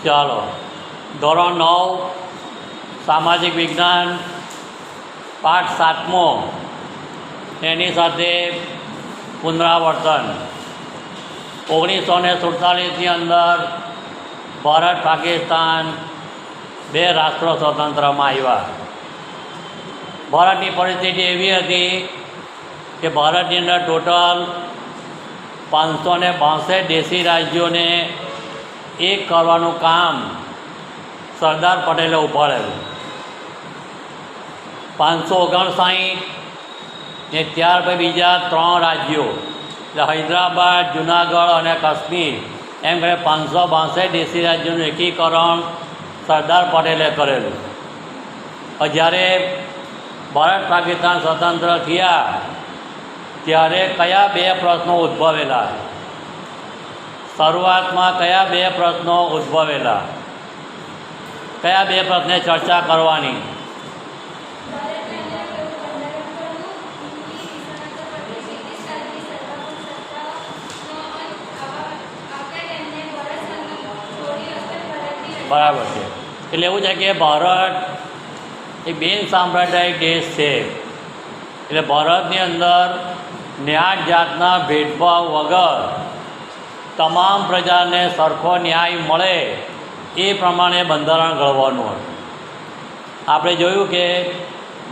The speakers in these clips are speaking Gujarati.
ચાલો ધોરણ 9 સામાજિક વિજ્ઞાન પાઠ 7મો એની સાથે પુનરાવર્તન 1947ની અંદર ભારત પાકિસ્તાન બે રાષ્ટ્રો સ્વતંત્રમાં આવ્યા. ભારતની પરિસ્થિતિ એવી હતી કે ભારતની અંદર ટોટલ 562 દેશી રાજ્યોને એક કરવાનું કામ સરદાર પટેલે ઉપાડેલું. 559 ને ત્યાર પછી બીજા 3 રાજ્યો એટલે હૈદરાબાદ, જુનાગઢ અને કાશ્મીર એમ કરીને 562 દેશી રાજ્યોનું એકીકરણ સરદાર પટેલે કરેલું. જ્યારે ભારત પાકિસ્તાન સ્વતંત્ર થયા ત્યારે કયા બે પ્રશ્નો ઉદ્ભવેલા? શરૂઆતમાં કયા બે પ્રશ્નો ઉદ્ભવેલા? કયા બે પ્રશ્ને ચર્ચા કરવાની? બરાબર છે. એટલે એવું છે કે ભારત એક બિન સાંપ્રદાયિક દેશ છે. એટલે ભારતની અંદર ન્યાય જાતના ભેદભાવ વગર તમામ પ્રજાને સરખો ન્યાય મળે એ પ્રમાણે બંધારણ ઘડવાનું હતું. આપણે જોયું કે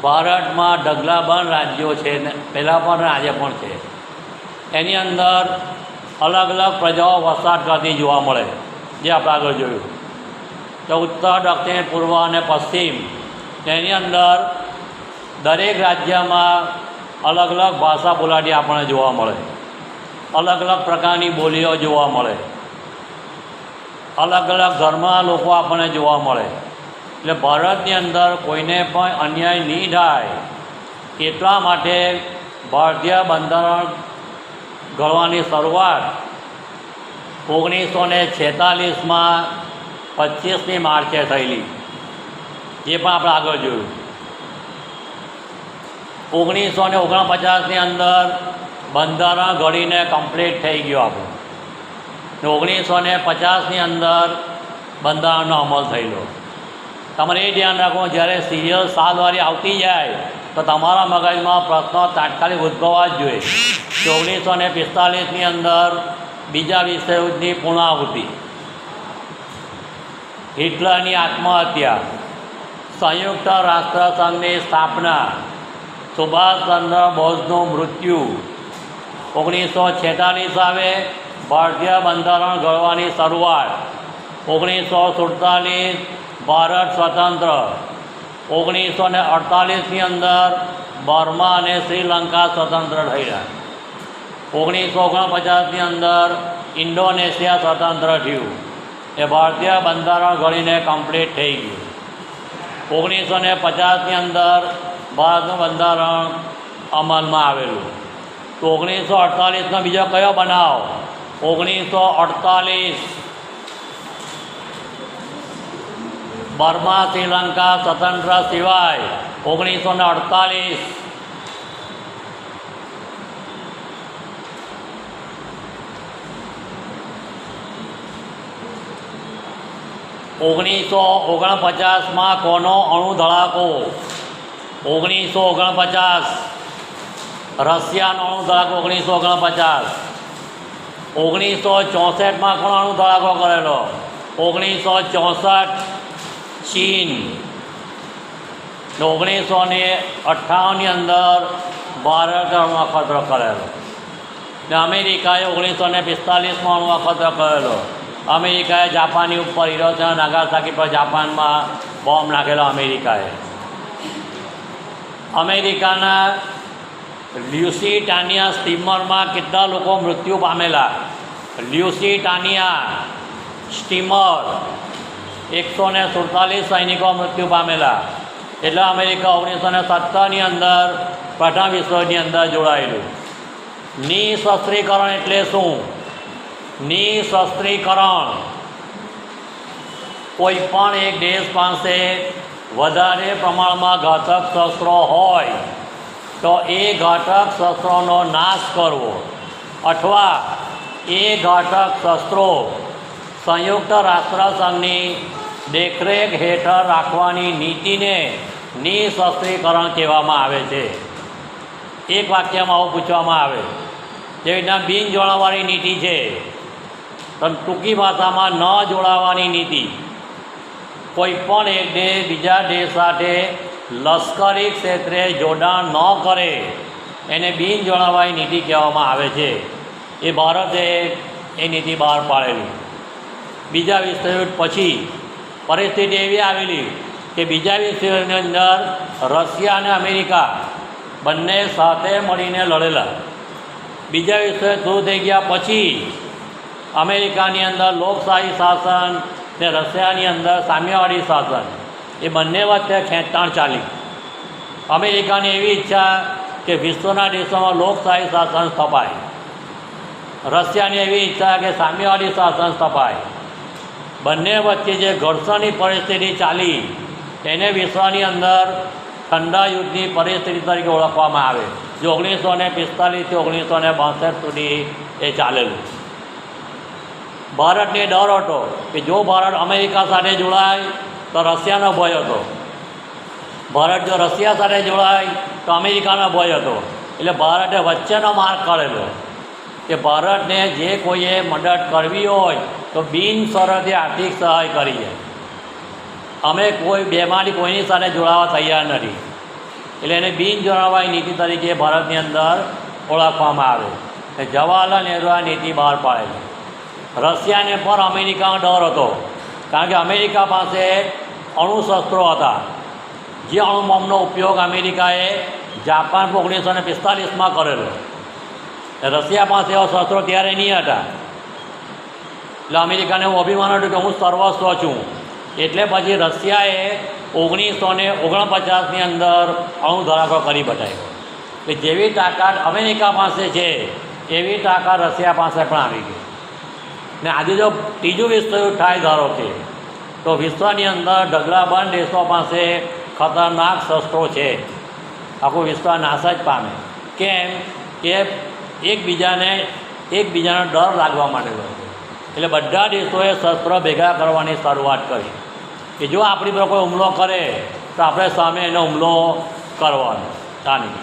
ભારતમાં ઢગલાબંધ રાજ્યો છે ને પહેલાં પણ આજે પણ છે. એની અંદર અલગ અલગ પ્રજાઓ વસવાટ કરતી જોવા મળે, જે આપણે આગળ જોયું. તો ઉત્તર, દક્ષિણ, પૂર્વ અને પશ્ચિમ એની અંદર દરેક રાજ્યમાં અલગ અલગ ભાષા બોલાતી આપણને જોવા મળે, અલગ અલગ પ્રકારની બોલીઓ જોવા મળે, અલગ અલગ ધર્મના લોકો આપણને જોવા મળે. એટલે ભારતની અંદર કોઈને પણ અન્યાય નહીં થાય એટલા માટે ભારતીય બંધારણ ઘડવાની શરૂઆત 1946માં 25મી માર્ચે થયેલી. એ પણ આપણે આગળ જોયું. 1949ની અંદર બંધારણ ઘડીને કમ્પ્લીટ થઈ ગયું આપણું. 1950ની અંદર બંધારણનો અમલ થયેલો. તમારે એ ધ્યાન રાખવું, જ્યારે સિરિયલ સાલવારી આવતી જાય તો તમારા મગજમાં પ્રશ્નો તાત્કાલિક ઉદ્ભવવા જ જોઈએ. 1945ની અંદર બીજા વિશ્વયુદ્ધની પૂર્ણાહુતિ, હિટલરની આત્મહત્યા, સંયુક્ત રાષ્ટ્ર સંઘની સ્થાપના, સુભાષચંદ્ર બોઝનું મૃત્યુ, 1946 આવે ભારતીય બંધારણ ઘડવાની શરૂઆત, 1947 ભારત સ્વતંત્ર, 1948ની અંદર બર્મા અને શ્રીલંકા સ્વતંત્ર થયા, 1949ની અંદર ઇન્ડોનેશિયા સ્વતંત્ર થયું. એ ભારતીય બંધારણ ઘડીને કમ્પ્લીટ થઈ ગયું. 1950ની અંદર ભારતનું બંધારણ અમલમાં આવેલું. તો 1948નો બીજો કયો બનાવ? 1948 બર્મા શ્રીલંકા સ્વતંત્ર સિવાય 1948 1949માં કોનો અણુ ધડાકો? 1949 રશિયાનો અણુ ધડાકો. 1949 1964માં કોનો અણુ ધડાકો કરેલો? 1964 ચીન. 1958ની અંદર ભારતે અણુ અખતરો કરેલો. ને અમેરિકાએ 1945માં અણુ અખતરો કરેલો. અમેરિકાએ જાપાની ઉપર હિરોશિમા નાગાસાકી પર જાપાનમાં બોમ્બ નાખેલો. અમેરિકાના લ્યુસિટાનિયા સ્ટીમરમાં કેટલા લોકો મૃત્યુ પામેલા? લ્યુસિટાનિયા સ્ટીમર 147 સૈનિકો મૃત્યુ પામેલા. એટલે અમેરિકા 1970ની અંદર પ્રથમ વિશ્વની અંદર જોડાયેલું. નિઃશસ્ત્રીકરણ એટલે શું? નિઃશસ્ત્રીકરણ કોઈ પણ એક દેશ પાસે વધારે પ્રમાણમાં ઘાતક શસ્ત્રો હોય તો એ ઘાતક શસ્ત્રોનો નાશ કરવો, અથવા એ ઘાતક શસ્ત્રો સંયુક્ત રાષ્ટ્રસંઘની દેખરેખ હેઠળ રાખવાની નીતિને નિઃશસ્ત્રીકરણ કહેવામાં આવે છે. એક વાક્યમાં આવું પૂછવામાં આવે, જેવી રીતના બિન જોડાવાળી નીતિ છે, પણ ટૂંકી ભાષામાં ન જોડાવાની નીતિ. કોઈ પણ એક દેશ બીજા દેશ સાથે લશ્કરી ક્ષેત્રે જોડાણ ન કરે એને બિન જોડાવાળી નીતિ કહેવામાં આવે છે. એ ભારતે એ નીતિ બહાર પાડેલી. બીજા વિશ્વયુદ્ધ પછી પરિસ્થિતિ એવી આવેલી કે બીજા વિશ્વયુદ્ધની અંદર રશિયા અને અમેરિકા બંને સાથે મળીને લડેલા. બીજા વિશ્વયુદ્ધ શરૂ થઈ ગયા પછી અમેરિકાની અંદર લોકશાહી શાસન ને રશિયાની અંદર સામ્યવાદી શાસન, એ બંને વચ્ચે ખેંચતાણ ચાલી. અમેરિકાની એવી ઈચ્છા કે વિશ્વના દેશોમાં લોકશાહી શાસન સ્થપાય, રશિયાની એવી ઈચ્છા કે સામ્યવાદી શાસન સ્થપાય. બંને વચ્ચે જે ઘર્ષણની પરિસ્થિતિ ચાલી એને વિશ્વની અંદર ઠંડા યુદ્ધની પરિસ્થિતિ તરીકે ઓળખવામાં આવે, જે 1945થી 1962 સુધી એ ચાલેલું. ભારતને ડર હતો કે જો ભારત અમેરિકા સાથે જોડાય તો રશિયાનો ભય હતો, ભારત જો રશિયા સાથે જોડાય તો અમેરિકાનો ભય હતો. એટલે ભારતે વચ્ચેનો માર્ગ કાઢેલો કે ભારતને જે કોઈએ મદદ કરવી હોય તો બિનશરતી આર્થિક સહાય કરીએ. અમે કોઈ બેમાંથી કોઈની સાથે જોડાવા તૈયાર નથી. એટલે એને બિન જોડાવાળી નીતિ તરીકે ભારતની અંદર ઓળખવામાં આવે. જવાહરલાલ નહેરુએ આ નીતિ બહાર પાડેલી. રશિયાને પણ અમેરિકાનો ડર હતો, કારણ કે અમેરિકા પાસે અણુશસ્ત્રો હતા. જે અણુબોમ્બનો ઉપયોગ અમેરિકાએ જાપાન 1945માં કરેલો, રશિયા પાસે એવા શસ્ત્રો ત્યારે નહીં હતા. એટલે અમેરિકાને એવું અભિમાન હતું કે હું સર્વસ્વ છું. એટલે પછી રશિયાએ 1949ની અંદર અણુ ધડાકો કરી બતાવ્યો. કે જેવી તાકાત અમેરિકા પાસે છે એવી તાકાત રશિયા પાસે પણ આવી ગઈ. ને આજે જો ત્રીજું વિશ્વયુદ્ધ થાય ધારો કે, તો વિશ્વની અંદર ઢગલાબંધ દેશો પાસે ખતરનાક શસ્ત્રો છે. આખું વિશ્વ નાશ જ પામે. કેમ કે એકબીજાનો ડર લાગવા માંડેલો છે. એટલે બધા દેશોએ શસ્ત્રો ભેગા કરવાની શરૂઆત કરી કે જો આપણી પર કોઈ હુમલો કરે તો આપણે સામે એનો હુમલો કરવાનો. આની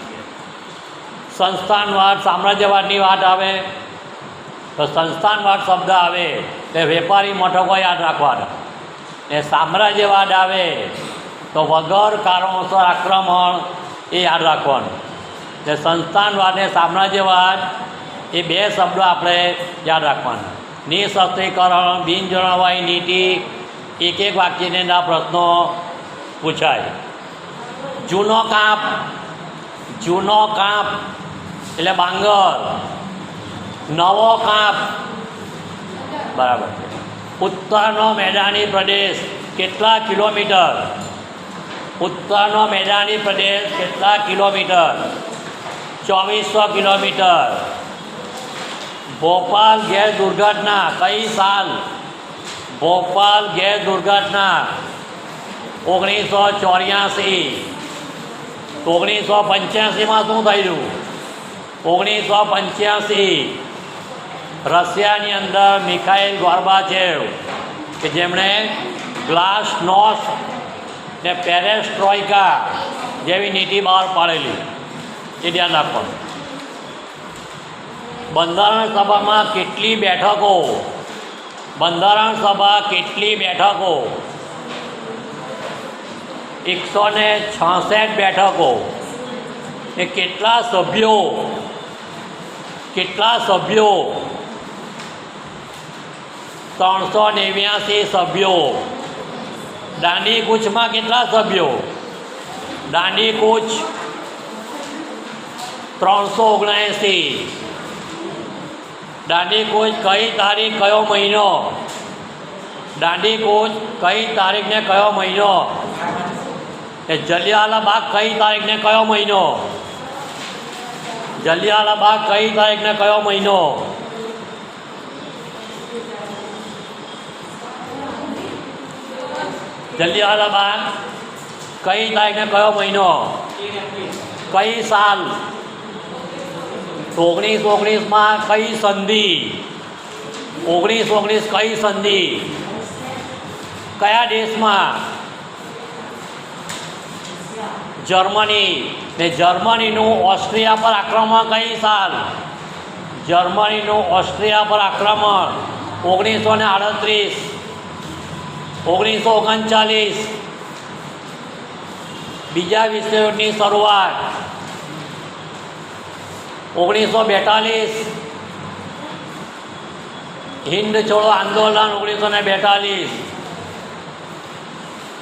સંસ્થાનવાદ સામ્રાજ્યવાદની વાત આવે તો સંસ્થાનવાદ શબ્દ આવે તે વેપારી મથકો યાદ રાખવાના, ને સામ્રાજ્યવાદ આવે તો વગર કારણોસર આક્રમણ એ યાદ રાખવાનું. ને સંસ્થાનવાદ ને સામ્રાજ્યવાદ એ બે શબ્દો આપણે યાદ રાખવાના. નિઃશસ્ત્રીકરણ, બિન જોડાવાળી નીતિ, એક એક વાક્યના પ્રશ્નો પૂછાય. જૂનો કાપ એટલે બાંગર, નવો કાપ બરાબર છે. ઉત્તરનો મેદાની પ્રદેશ કેટલા કિલોમીટર? ઉત્તરનો મેદાની પ્રદેશ કેટલા કિલોમીટર? 2400 કિલોમીટર. ભોપાલ ગેસ દુર્ઘટના કઈ સાલ? ભોપાલ ગેસ દુર્ઘટના 1984. 1985માં શું થયું? 1985 રશિયાની અંદર મિખાઈલ ગોર્બાચેવ કે જેમણે ગ્લાસનોસ્ટ ને પેરેસ્ટ્રોઇકા જેવી નીતિ બહાર પાડેલી, એ ધ્યાન રાખવાનું. બંધારણ સભામાં કેટલી બેઠકો? બંધારણ સભા કેટલી બેઠકો? 166 બેઠકો. એ કેટલા સભ્યો? 389 સભ્યો. દાંડી કૂચમાં કેટલા સભ્યો? દાંડી કૂચ 379. દાંડી કૂચ કઈ તારીખ કયો મહિનો? દાંડી કૂચ કઈ તારીખને કયો મહિનો? એ જલિયાવાલા બાગ કઈ તારીખને કયો મહિનો? જલિયાવાલા બાગ કઈ તારીખને કયો મહિનો? જલિયાવાલા બાગ કઈ તારીખને કયો મહિનો? કઈ સાલ? 1919માં કઈ સંધિ? 1919 કઈ સંધિ? કયા દેશમાં? જર્મની. ને જર્મનીનું ઓસ્ટ્રિયા પર આક્રમણ કઈ સાલ? જર્મનીનું ઓસ્ટ્રિયા પર આક્રમણ 1938. 1939 બીજા વિશ્વયુદ્ધની શરૂઆત. 1942 હિન્દ છોડો આંદોલન 1942.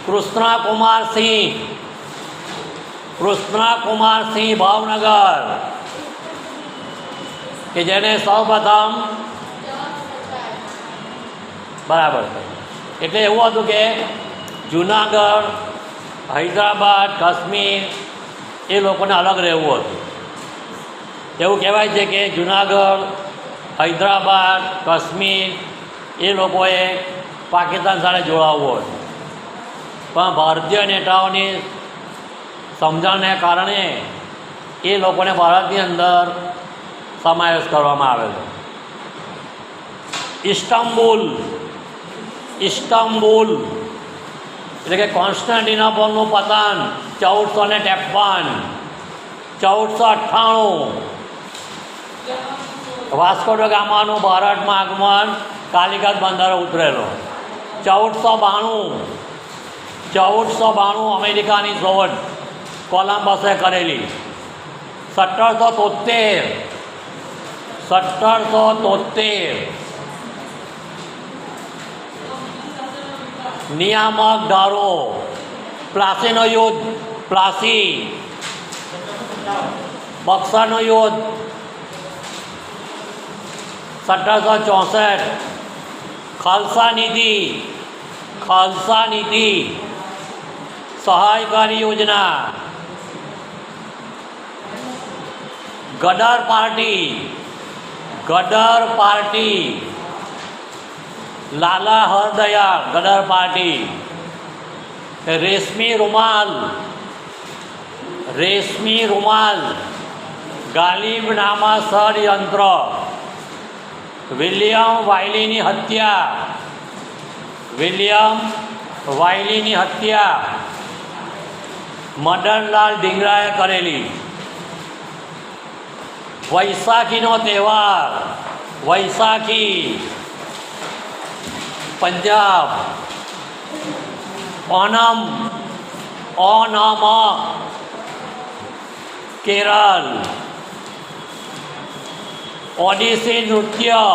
કૃષ્ણકુમાર સિંહ ભાવનગર કે જેને સૌપ્રથમ બરાબર. એટલે એવું હતું કે જુનાગઢ, હૈદરાબાદ, કાશ્મીર એ લોકોને અલગ રહેવું હતું. એવું કહેવાય છે કે જુનાગઢ, હૈદરાબાદ, કાશ્મીર એ લોકોએ પાકિસ્તાન સાથે જોડાવવું હતું, પણ ભારતીય નેતાઓની સમજણને કારણે એ લોકોને ભારતની અંદર સમાવેશ કરવામાં આવેલો. ઇસ્ટંબુલ એટલે કે કોન્સ્ટન્ટિનોપલનું પતન 1453. 1498 વાસ્કો દ ગામાનું ભારતમાં આગમન, કાલિકટ બંદરે ઉતરેલો. 1492 અમેરિકાની શોધ કોલંબસે કરેલી. 1773 નિયામક ધારો, પ્લાસીનો યુદ્ધ, બક્સરનો યુદ્ધ. 1764 ખાલસા નીતિ, સહાયકારી યોજના. ગદર પાર્ટી લાલા હરદયાળ ગદર પાર્ટી. રેશમી રૂમાલ ગાલિબનામા ષડયંત્ર. વિલિયમ વાયલીની હત્યા મદનલાલ ઢીંગરાએ કરેલી. વૈશાખીનો તહેવાર, વૈશાખી પંજાબ. ઓનમ કેરળ. ઓડિસી નૃત્ય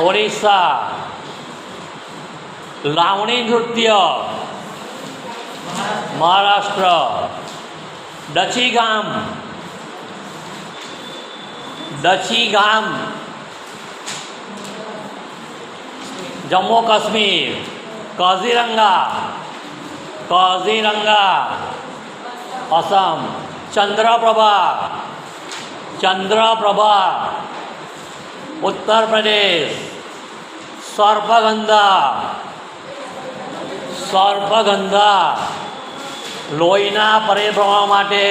ઓડિશા. લાવણી નૃત્ય મહારાષ્ટ્ર. દછી ગામ જમ્મુ કાશ્મીર. કાઝીરંગા અસમ. ચંદ્રપ્રભા ઉત્તર પ્રદેશ. સર્પગંધા લોહીના પરિભ્રમણ માટે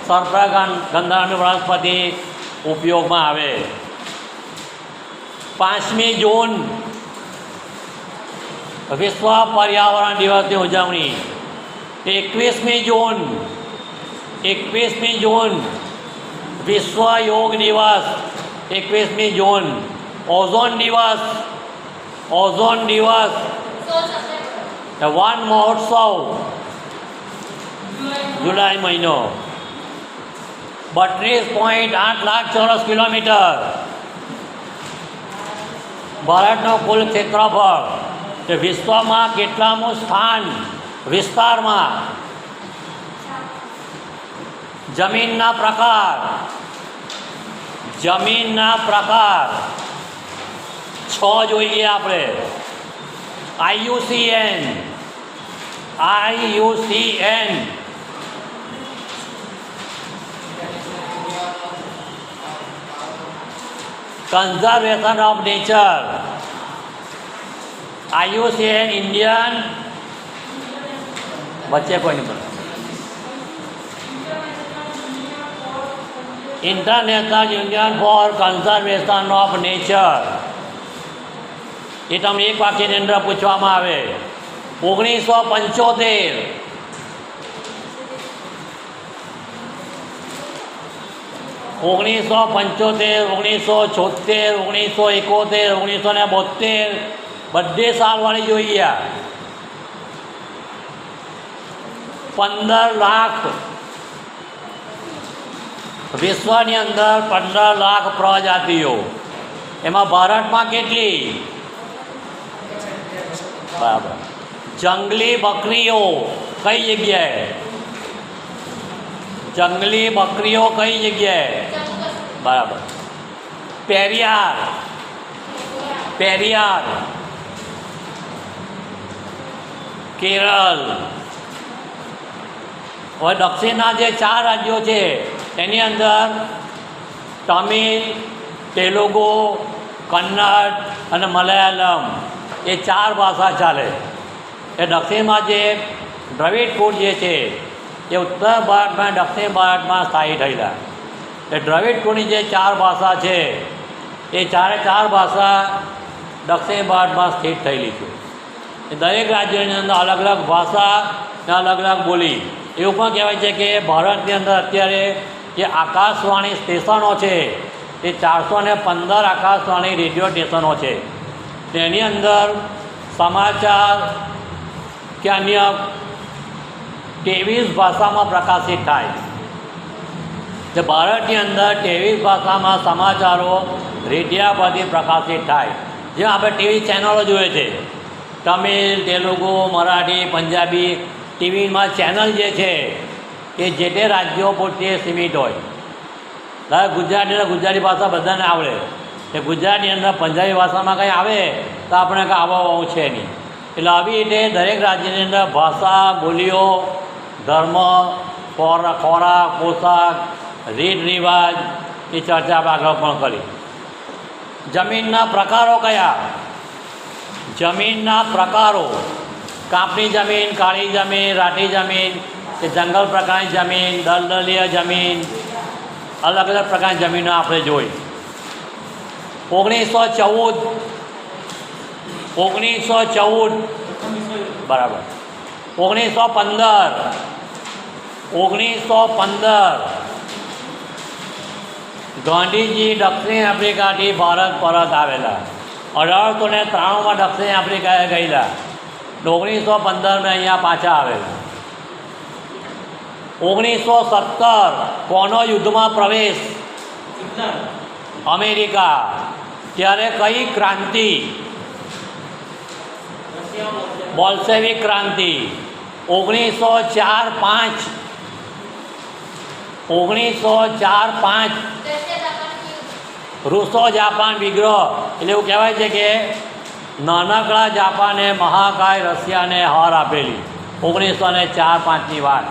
સર્પગંધાનું વનસ્પતિ ઉપયોગમાં આવે. 5મી જૂન વિશ્વ પર્યાવરણ દિવસની ઉજવણી. 21મી જૂન વિશ્વ યોગ દિવસ. 21મી જૂન ઓઝોન દિવસ. વન મહોત્સવ જુલાઈ મહિનો. 32.8 લાખ ચોરસ કિલોમીટર ભારતનું કુલ ક્ષેત્રફળ. કે વિશ્વમાં કેટલામું સ્થાન વિસ્તારમાં. જમીનના પ્રકાર 6 જોઈએ આપણે. IUCN conservation of nature. IUCN Indian વચ્ચે કોઈ નહીં બોલે. International union for conservation of nature. એ તમને એક વાક્યની અંદર પૂછવામાં આવે. 1975 1975, 1976, 1971, 1972 બધે સાલવાળી જોઈએ. 15 લાખ વિશ્વની અંદર 15 લાખ પ્રજાતિઓ. એમાં ભારતમાં કેટલી? બરાબર. જંગલી બકરીઓ કઈ જગ્યાએ? જંગલી બકરીઓ કઈ જગ્યાએ? બરાબર. પેરિયાર કેરળ. હવે દક્ષિણના જે 4 રાજ્યો છે એની અંદર તમિલ, તેલુગુ, કન્નડ અને મલયાલમ એ 4 ભાષા ચાલે. એ દક્ષિણમાં જે દ્રવિડ કુળ જે છે એ ઉત્તર ભારતમાં દક્ષિણ ભારતમાં સ્થાયી થયેલા. એ દ્રવિડ કુળની જે 4 ભાષા છે એ 4 ભાષા દક્ષિણ ભારતમાં સ્થિત થયેલી છે. એ દરેક રાજ્યની અંદર અલગ અલગ ભાષા અને અલગ અલગ બોલી. એવું પણ કહેવાય છે કે ભારતની અંદર અત્યારે જે આકાશવાણી સ્ટેશનો છે એ 415 આકાશવાણી રેડિયો સ્ટેશનો છે. તેની અંદર સમાચાર કે અન્ય 23 ભાષામાં પ્રકાશિત થાય. જે ભારતની અંદર 23 ભાષામાં સમાચારો રેડિયા પરથી પ્રકાશિત થાય. જેમ આપણે ટીવી ચેનલો જોઈએ છે, તમિલ, તેલુગુ, મરાઠી, પંજાબી ટીવીમાં ચેનલ જે છે એ જે તે રાજ્યો પૂરતી સીમિત હોય. ગુજરાતી ભાષા બધાને આવડે. એ ગુજરાતની અંદર પંજાબી ભાષામાં કંઈ આવે તો આપણે કંઈ આવવા છે નહીં. એટલે આવી રીતે દરેક રાજ્યની અંદર ભાષા, બોલીઓ, ધર્મ, ખોરાક, પોશાક, રીત રિવાજ એ ચર્ચા આપણે આગળ પણ કરી. જમીનના પ્રકારો કયા? જમીનના પ્રકારો: કાપની જમીન, કાળી જમીન, રાઠી જમીન, કે જંગલ પ્રકારની જમીન, દલદલીય જમીન, અલગ અલગ પ્રકારની જમીનો આપણે જોઈ. 1914 બરાબર. 1915 ગાંધીજી દક્ષિણ આફ્રિકાથી ભારત પરત આવેલા. 1893માં દક્ષિણ આફ્રિકાએ ગયેલા. 1915 અહીંયા પાછા આવેલા. 1917 કોનો યુદ્ધમાં પ્રવેશ? અમેરિકા. ત્યારે કઈ ક્રાંતિ? બોલ્શેવિક ક્રાંતિ. 1904-5 રૂસો જાપાન વિગ્રહ. એટલે એવું કહેવાય છે કે નાનકડા જાપાને મહાકાય રશિયાને હાર આપેલી. 1904-5ની વાત.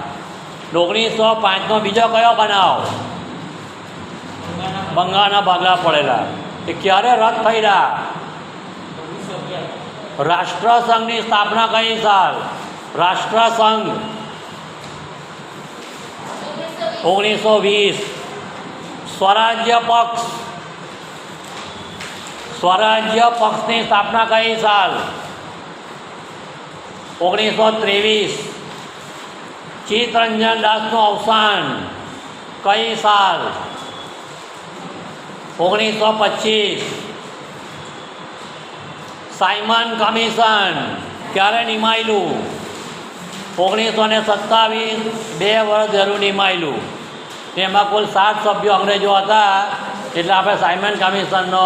1905નો બીજો કયો બનાવ? બંગાળના ભાગલા પડેલા. એ ક્યારે રદ થયેલા? રાષ્ટ્રસંઘની સ્થાપના કઈ સાલ? રાષ્ટ્રસંઘ 1920. સ્વરાજ્ય પક્ષની સ્થાપના કઈ સાલ? 1923. ચિત્તરંજન દાસનું અવસાન કઈ સાલ? 1925. સાયમન કમિશન ક્યારે નિમાયેલું? 1927. 2 વર્ષ જરૂર નિમાયેલું. તેમાં કુલ 7 સભ્યો અંગ્રેજો હતા. એટલે આપણે સાયમન કમિશનનો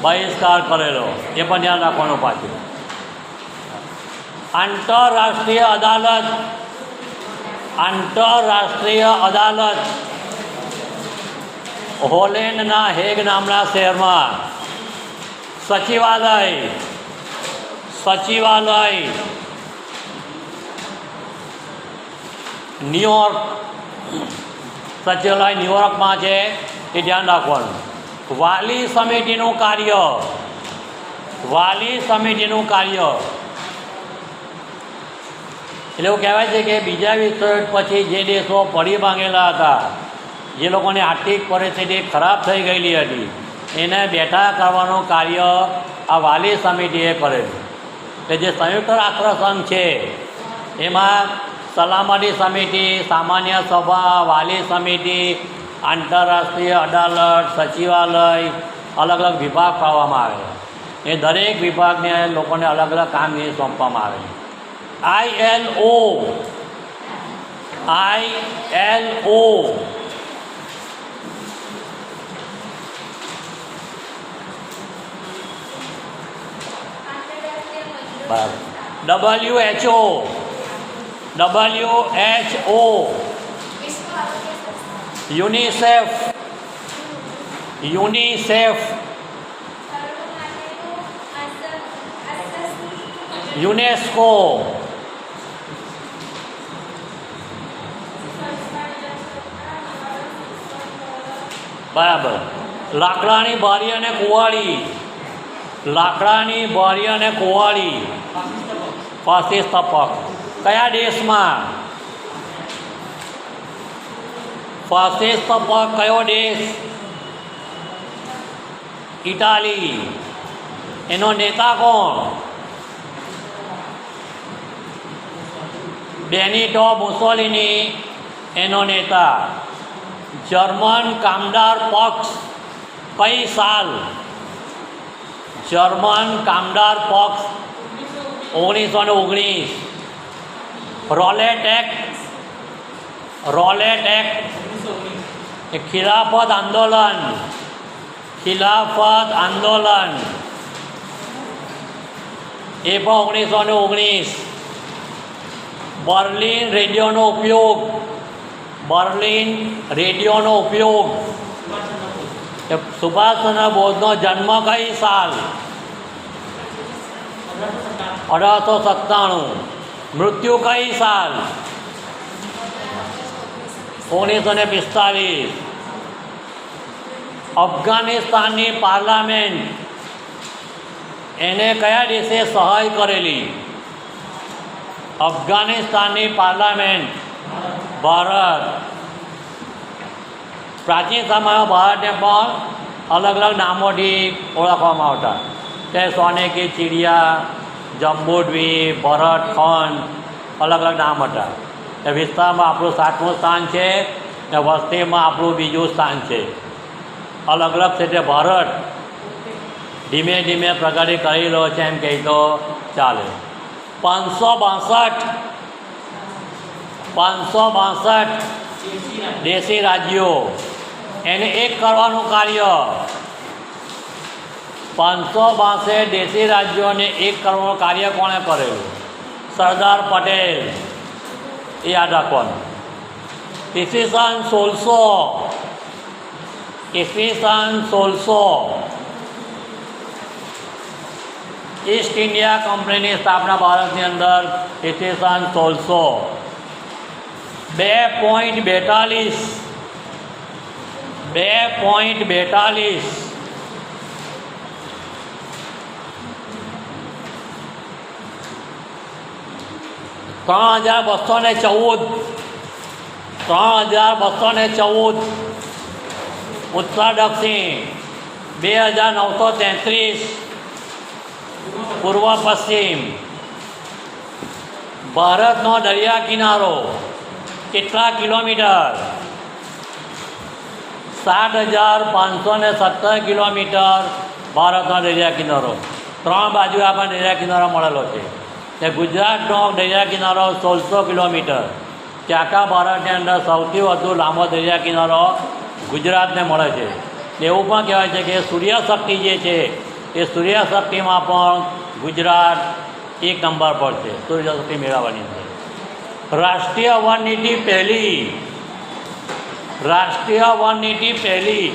બહિષ્કાર કરેલો. એ પણ ધ્યાન રાખવાનું પાછું. આંતરરાષ્ટ્રીય અદાલત હોલેન્ડના હેગ નામના શહેરમાં. સચિવાલય ન્યુયોર્ક. સચિવાલય ન્યુયોર્કમાં છે. એ ધ્યાન રાખવાનું. વાલી સમિતિનું કાર્ય એટલે એવું કહેવાય છે કે બીજા વિશ્વયુદ્ધ પછી જે દેશો પડી ભાંગેલા હતા, જે લોકોની આર્થિક પરિસ્થિતિ ખરાબ થઈ ગયેલી હતી, એને બેઠા કરવાનું કાર્ય આ વાલી સમિતિએ કરેલું. એટલે જે સંયુક્ત રાષ્ટ્ર સંઘ છે એમાં સલામતી સમિતિ, સામાન્ય સભા, વાલી સમિતિ, આંતરરાષ્ટ્રીય અદાલત, સચિવાલય, અલગ અલગ વિભાગ પાડવામાં આવે. એ દરેક વિભાગને લોકોને અલગ અલગ કામગીરી સોંપવામાં આવે. ILO WHO, UNICEF, UNESCO, બરાબર. લાકડાની બારી અને કુવાડી, ફાંસી સ્થાપક કયા દેશમાં? ફાંસી સ્થાપક કયો દેશ? ઇટાલી. એનો નેતા કોણ? બેનિટો મુસોલિની એનો નેતા. જર્મન કામદાર પક્ષ કઈ સાલ? જર્મન કામદાર પક્ષ 1919. રોલેટ એક્ટ એ ખિલાફત આંદોલન એ પણ 1919. બર્લિન રેડિયોનો ઉપયોગ એ સુભાષચંદ્ર બોઝનો જન્મ કઈ સાલ? 1897. મૃત્યુ કઈ સાલ? 1945. અફઘાનિસ્તાનની પાર્લામેન્ટ એને કયા દેશે સહાય કરેલી? અફઘાનિસ્તાનની પાર્લામેન્ટ ભારત. પ્રાચીન સમયમાં ભારતને પણ અલગ અલગ નામોથી ઓળખવામાં આવતા. તે સોને કી ચિડિયા, જંબુદ્વીપ, ભરતખંડ, અલગ અલગ નામ હતા. એ વિસ્તારમાં આપણું 7મું સ્થાન છે ને વસ્તીમાં આપણું 2જું સ્થાન છે. અલગ અલગ ક્ષેત્રે ભારત ધીમે ધીમે પ્રગતિ કરી રહ્યો છે એમ કહી તો ચાલે. 562 દેશી રાજ્યો એને એક કરવાનું કાર્ય. 562 દેશી રાજ્યોને એક કરવાનું કાર્ય કોણે કરેલું? સરદાર પટેલ. એ યાદ રાખવાનું. ઈસવીસન 1600 ઈસ્ટ ઇન્ડિયા કંપનીની સ્થાપના ભારતની અંદર ઈસવીસન 1600. 2.42 3214 ઉત્તર દક્ષિણ. 2933 પૂર્વ પશ્ચિમ. ભારતનો દરિયા કિનારો કેટલા કિલોમીટર? 7,517 કિલોમીટર ભારતનો દરિયા કિનારો. 3 બાજુ આપણને દરિયા કિનારો મળેલો છે. તે ગુજરાતનો દરિયા કિનારો 1600 કિલોમીટર. કે આખા ભારતની અંદર સૌથી વધુ લાંબો દરિયા કિનારો ગુજરાતને મળે છે. એવું પણ કહેવાય છે કે સૂર્યશક્તિ જે છે એ સૂર્યશક્તિમાં પણ ગુજરાત 1 નંબર પર છે સૂર્યશક્તિ મેળવવાની અંદર. રાષ્ટ્રીય વનનીતિ પહેલી 1952.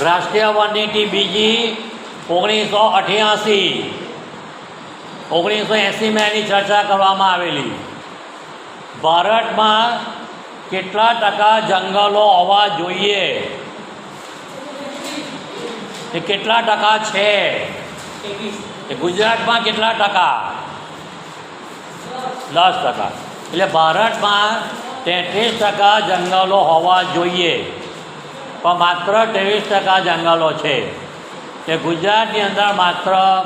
રાષ્ટ્રીય વનનીતિ બીજી 1988. 1980માં એની ચર્ચા કરવામાં આવેલી. ભારતમાં કેટલા ટકા જંગલો હોવા જોઈએ? એ કેટલા ટકા છે? ગુજરાતમાં કેટલા ટકા? 10%. એટલે ભારતમાં 33% જંગલો હોવા જોઈએ. પણ માત્ર 23% જંગલો છે. કે ગુજરાતની અંદર માત્ર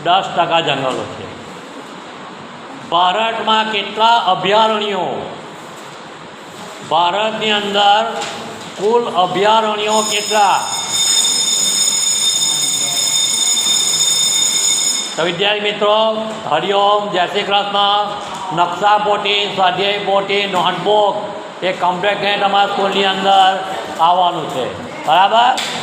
10% જંગલો છે. ભારતમાં કેટલા અભયારણ્યો? ભારતની અંદર કુલ અભયારણ્યો કેટલા? તો વિદ્યાર્થી મિત્રો, હરિઓમ, જય શ્રી કૃષ્ણ. નકશા પોથી, સ્વાધ્યાય પોથી, નોટબુક એ કમ્પ્લેટ કરીને તમારા સ્કૂલની અંદર આવવાનું છે. બરાબર.